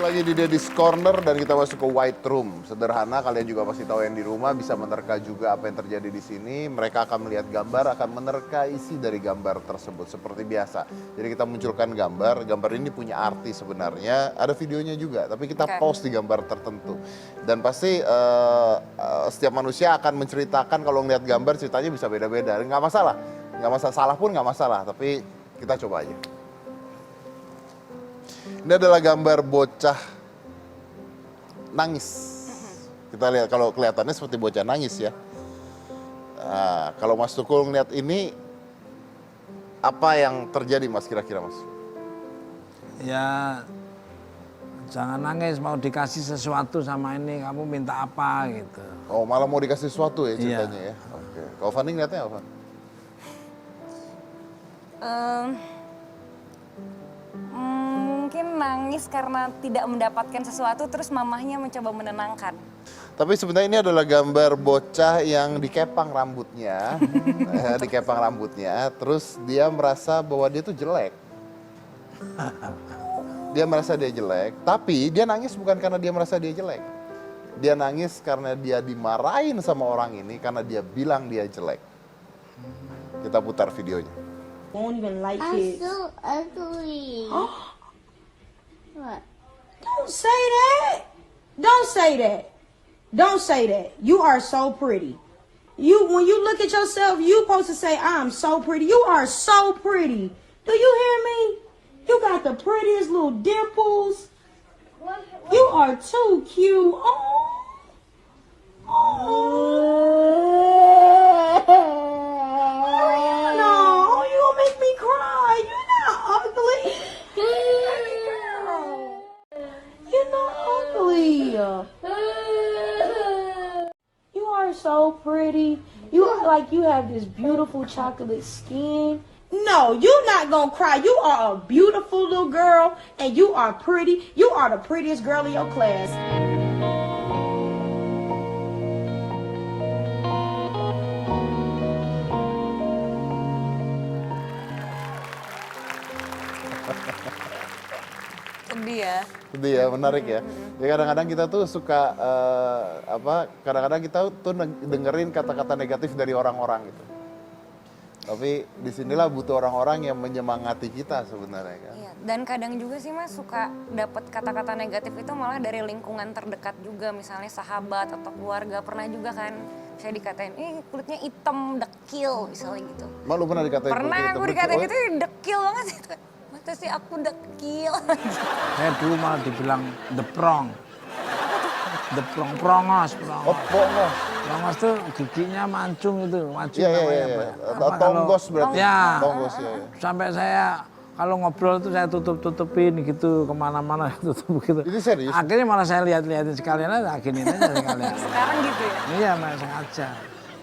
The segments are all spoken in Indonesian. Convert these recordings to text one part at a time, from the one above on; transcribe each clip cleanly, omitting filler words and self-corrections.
lagi di Daddy's Corner dan kita masuk ke White Room. Sederhana, kalian juga pasti tahu yang di rumah bisa menerka juga apa yang terjadi di sini. Mereka akan melihat gambar, akan menerka isi dari gambar tersebut seperti biasa. Jadi kita munculkan gambar, gambar ini punya arti sebenarnya. Ada videonya juga, tapi kita pause di gambar tertentu. Dan pasti setiap manusia akan menceritakan kalau ngeliat gambar ceritanya bisa beda-beda. Nggak masalah, salah pun nggak masalah. Tapi kita coba aja. Ini adalah gambar bocah nangis. Kita lihat kalau kelihatannya seperti bocah nangis ya. Nah, kalau Mas Tukul ngeliat ini, apa yang terjadi Mas kira-kira Mas? Ya jangan nangis, mau dikasih sesuatu sama ini, kamu minta apa gitu. Oh malah mau dikasih sesuatu ya ceritanya ya. Oke. Kalau Fanny ngeliatnya apa? Mungkin nangis karena tidak mendapatkan sesuatu, terus mamahnya mencoba menenangkan. Tapi sebenarnya ini adalah gambar bocah yang dikepang rambutnya, dikepang rambutnya, terus dia merasa bahwa dia tuh jelek. Dia merasa dia jelek, tapi dia nangis bukan karena dia merasa dia jelek. Dia nangis karena dia dimarahin sama orang ini karena dia bilang dia jelek. Kita putar videonya. Won't even like kids. I'm so ugly. What? Don't say that. Don't say that. Don't say that. You are so pretty. When you look at yourself, you supposed to say, I'm so pretty. You are so pretty. Do you hear me? You got the prettiest little dimples. You are too cute. No, you gonna make me cry. You're not ugly. You're not ugly. You are so pretty. You are like you have this beautiful chocolate skin. No, you're not gonna cry. You are a beautiful little girl and you are pretty. You are the prettiest girl in your class. Sedih ya. Sedih ya, menarik ya. Ya kadang-kadang kita tuh suka kadang-kadang kita tuh dengerin kata-kata negatif dari orang-orang gitu. Tapi disinilah butuh orang-orang yang menyemangati kita sebenarnya kan. Iya, dan kadang juga sih Mas suka dapat kata-kata negatif itu malah dari lingkungan terdekat juga, misalnya sahabat atau keluarga. Pernah juga kan saya dikatain, kulitnya hitam, dekil misalnya gitu. Malu pernah dikatain Pernah kulit aku hitam? dikatain gitu, dekil banget itu. Masa sih aku dekil. Saya dulu malah dibilang the prong. The prongos. Oh, bongos. Prongos tuh giginya mancung itu, mancung Iya, namanya. iya. Apa, Tonggos berarti. Ya, Tonggos ya. sampai saya kalau ngobrol tuh saya tutup-tutupin gitu, kemana-mana tutup gitu. Ini serius? Akhirnya malah saya lihat-lihatin sekalian aja, gini aja sekalian. Sekarang gitu ya. Iya, malah sengaja.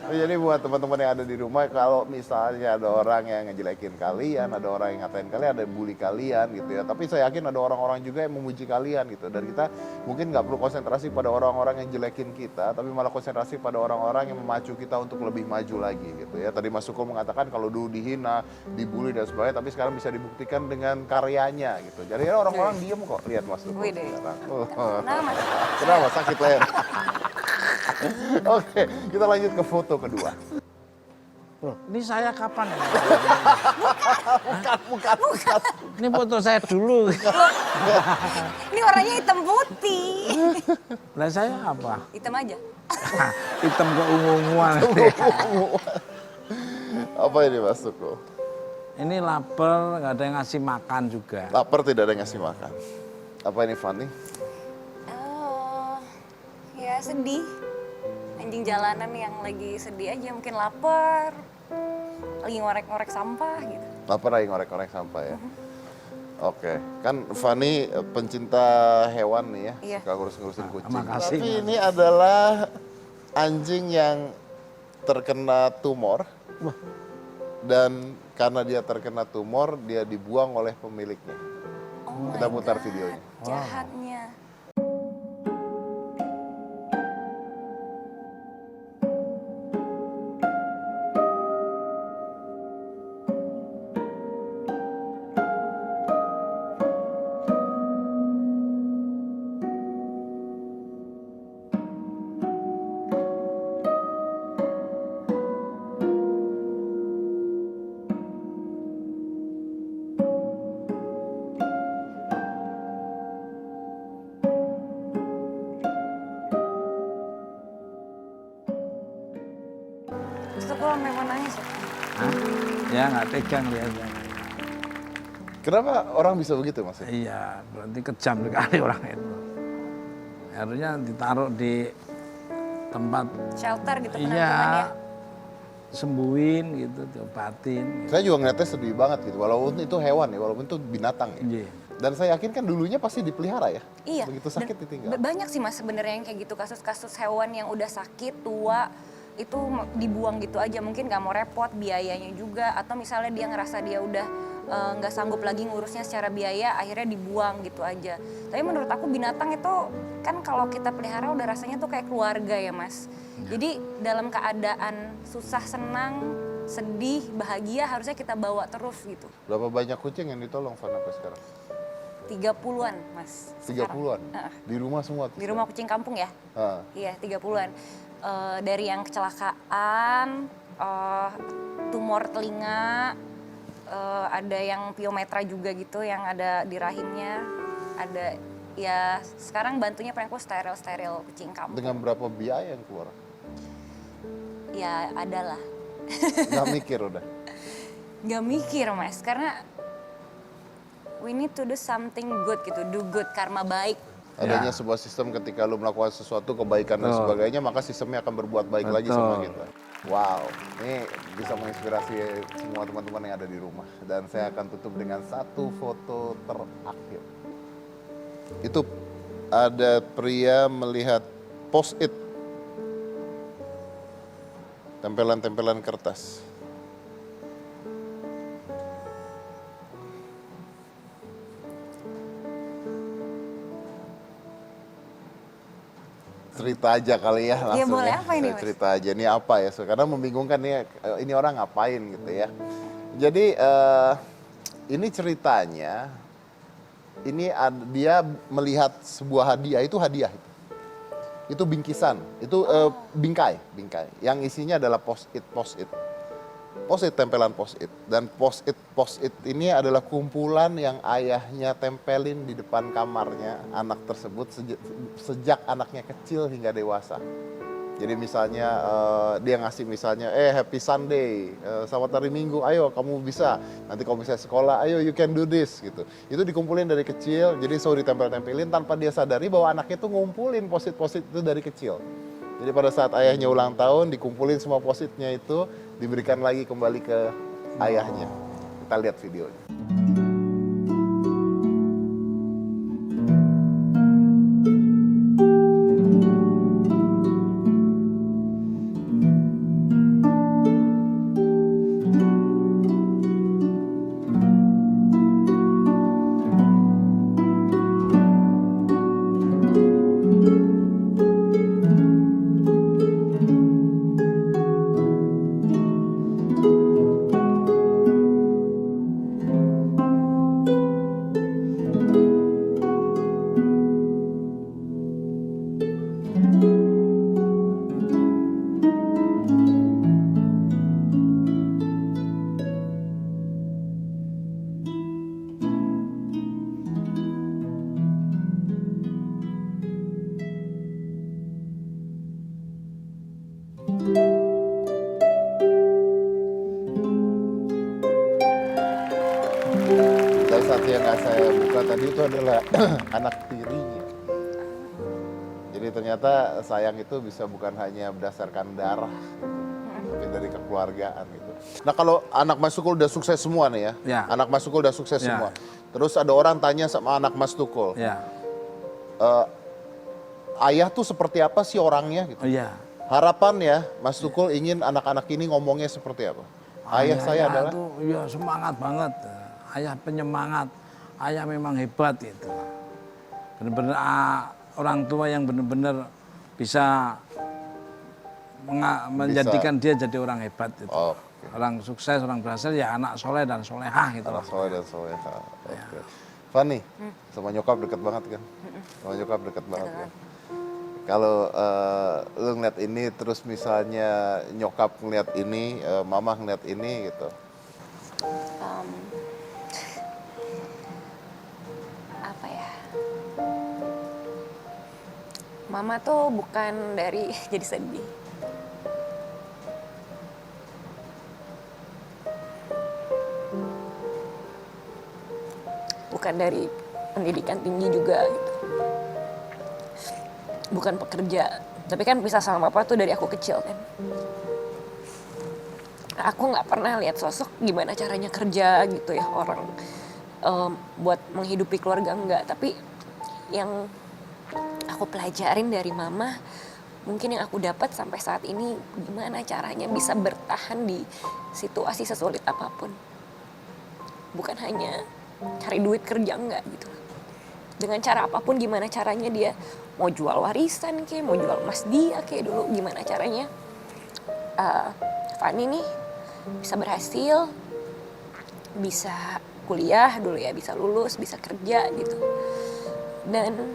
Jadi buat teman-teman yang ada di rumah, kalau misalnya ada orang yang ngejelekin kalian, ada orang yang ngatain kalian, ada yang bully kalian gitu ya. Tapi saya yakin ada orang-orang juga yang memuji kalian gitu. Dan kita mungkin nggak perlu konsentrasi pada orang-orang yang jelekin kita, tapi malah konsentrasi pada orang-orang yang memacu kita untuk lebih maju lagi gitu ya. Tadi Mas Suko mengatakan kalau dulu dihina, dibully dan sebagainya, tapi sekarang bisa dibuktikan dengan karyanya gitu. Jadi orang-orang diem kok, lihat Mas Suko Wih deh. sekarang. Nah, Mas. Kenapa sakit leher? Oke, kita lanjut ke foto kedua. Loh, ini saya kapan ya? Bukan. Ini foto saya dulu. Ini warnanya hitam putih. Lah saya apa? Hitam aja. Hitam keungu-unguan. Apa ini Mas Suko? Ini lapar, nggak ada yang ngasih makan juga. Lapar tidak ada yang ngasih makan. Apa ini Fanny? Ya sedih. Anjing jalanan yang lagi sedih aja, mungkin lapar. Lagi ngorek-ngorek sampah gitu. Lapar lagi ngorek-ngorek sampah ya? Oke, kan Fanny pencinta hewan nih ya, Iya. suka ngurus-ngurusin kucing. Makasih, Tapi ini adalah anjing yang terkena tumor. Dan karena dia terkena tumor, dia dibuang oleh pemiliknya. Kita putar videonya. Jahatnya. Ya nggak tegang lihatnya. Kenapa orang bisa begitu Mas? Iya, berarti kejam sekali orang itu. Harusnya ditaruh di tempat Shelter gitu penampungan iya ya. sembuhin gitu, diobatin. Gitu. Saya juga ngeliatnya sedih banget gitu, walaupun itu hewan ya, walaupun itu binatang ya. Iya. Dan saya yakin kan dulunya pasti dipelihara ya. Iya. Begitu sakit Dan ditinggal. Banyak sih Mas sebenarnya yang kayak gitu, kasus-kasus hewan yang udah sakit, tua, itu dibuang gitu aja, mungkin nggak mau repot biayanya juga, atau misalnya dia ngerasa dia udah nggak sanggup lagi ngurusnya secara biaya, akhirnya dibuang gitu aja. Tapi menurut aku binatang itu kan kalau kita pelihara udah rasanya tuh kayak keluarga ya Mas. Jadi dalam keadaan susah, senang, sedih, bahagia harusnya kita bawa terus gitu. Berapa banyak kucing yang ditolong Van sampai sekarang? 30-an Mas. sekarang. 30-an? Di rumah semua? Di rumah kucing kampung ya? Ah. Iya, 30-an. Dari yang kecelakaan, tumor telinga, ada yang piometra juga gitu yang ada di rahimnya. Ada ya sekarang bantunya paling aku steril kucing kampung. Dengan berapa biaya yang keluar? Ya ada lah. Gak mikir udah? Gak mikir Mas, karena we need to do something good gitu, do good, karma baik. Adanya sebuah sistem ketika lu melakukan sesuatu kebaikan dan sebagainya, maka sistemnya akan berbuat baik lagi sama kita. Wow, ini bisa menginspirasi semua teman-teman yang ada di rumah. Dan saya akan tutup dengan satu foto terakhir. Itu ada pria melihat post-it. Tempelan-tempelan kertas. Cerita aja kali ya langsung. Iya boleh, apa ini Mas? Cerita aja, ini apa ya? Karena membingungkan nih, ini orang ngapain gitu ya. Jadi ini ceritanya, ini dia melihat sebuah hadiah, itu hadiah. Itu bingkisan, itu bingkai. Yang isinya adalah post-it. Post-it, tempelan post-it. Dan post-it ini adalah kumpulan yang ayahnya tempelin di depan kamarnya anak tersebut sejak anaknya kecil hingga dewasa. Jadi misalnya dia ngasih misalnya, happy Sunday, selamat hari Minggu, ayo kamu bisa. Nanti kalau misalnya sekolah, ayo you can do this gitu. Itu dikumpulin dari kecil, jadi selalu ditempel-tempelin tanpa dia sadari bahwa anaknya itu ngumpulin post-it itu dari kecil. Jadi pada saat ayahnya ulang tahun, dikumpulin semua post-itnya itu, diberikan lagi kembali ke ayahnya. Kita lihat videonya. Salah satu yang nggak saya buka tadi itu adalah anak tirinya. Jadi ternyata sayang itu bisa bukan hanya berdasarkan darah, gitu, tapi dari kekeluargaan gitu. Nah kalau anak Mas Tukul udah sukses semua nih ya, Ya. anak Mas Tukul udah sukses Ya. semua. Terus ada orang tanya sama anak Mas Tukul, Ya, ayah tuh seperti apa sih orangnya gitu. oh iya. Harapan ya Mas Tukul ingin anak-anak ini ngomongnya seperti apa? Ayah saya adalah tuh, ya semangat banget. Ayah penyemangat, ayah memang hebat itu. Benar-benar orang tua yang benar-benar bisa menjadikan dia jadi orang hebat itu. Oke. Orang sukses, orang berhasil ya anak soleh dan solehah gitu. anak soleh dan soleha. Oke. Fanny, sama nyokap deket banget kan? Sama nyokap deket banget kan? Kalau lu ngeliat ini terus misalnya nyokap ngeliat ini, mama ngeliat ini gitu. Apa ya? Mama tuh bukan dari jadi sedih. bukan dari pendidikan tinggi juga gitu. Bukan pekerja, tapi kan pisah sama papa tuh dari aku kecil kan. Aku nggak pernah lihat sosok gimana caranya kerja gitu ya orang buat menghidupi keluarga, enggak. Tapi yang aku pelajarin dari mama, mungkin yang aku dapat sampai saat ini, gimana caranya bisa bertahan di situasi sesulit apapun. Bukan hanya cari duit kerja, enggak gitu. Dengan cara apapun, gimana caranya dia mau jual warisan kayak, mau jual emas dia kayak dulu, gimana caranya Fani nih bisa berhasil, bisa kuliah dulu ya, bisa lulus, bisa kerja gitu. Dan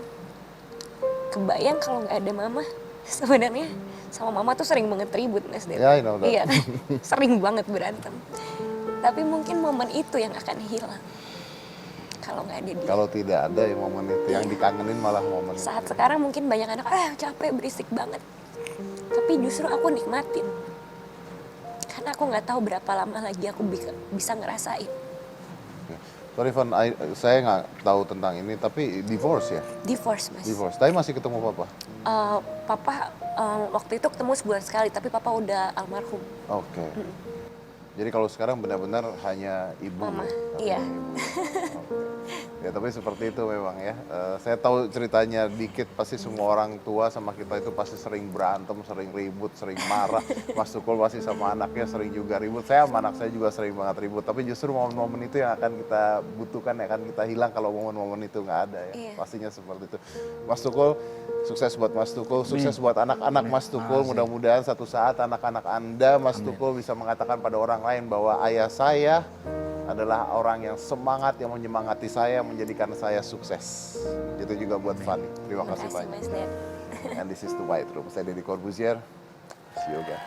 kebayang kalau nggak ada mama, sebenarnya sama mama tuh sering banget ribut, Mas Dep. Yeah, I know that. Iya kan, sering banget berantem. Tapi mungkin momen itu yang akan hilang kalau nggak ada dia. Kalau tidak ada yang momen itu, yang dikangenin malah momen itu. Saat sekarang mungkin banyak anak, capek, berisik banget. Tapi justru aku nikmatin. Karena aku nggak tahu berapa lama lagi aku bisa ngerasain. Sorry Van, saya nggak tahu tentang ini, tapi divorce ya? Divorce, Mas. Divorce, tapi masih ketemu papa? Papa waktu itu ketemu sebulan sekali, tapi papa udah almarhum. Oke. Jadi kalau sekarang benar-benar hanya ibu. Mama, ya? iya. Oke. Ya tapi seperti itu memang ya. Saya tahu ceritanya dikit, pasti semua orang tua sama kita itu pasti sering berantem, sering ribut, sering marah. Mas Tukul pasti sama anaknya sering juga ribut. Saya sama anak saya juga sering banget ribut. Tapi justru momen-momen itu yang akan kita butuhkan, yang akan kita hilang kalau momen-momen itu nggak ada ya. Iya. Pastinya seperti itu. Mas Tukul, sukses buat Mas Tukul, sukses buat anak-anak Mas Tukul. Mudah-mudahan satu saat anak-anak Anda, Mas Tukul, bisa mengatakan pada orang lain bahwa ayah saya adalah orang yang semangat, yang menyemangati saya, menjadikan saya sukses. Itu juga buat Fanny. Terima kasih Makasih, banyak. Mas Dep. And this is the White Room. Saya Deddy Corbuzier. See you again.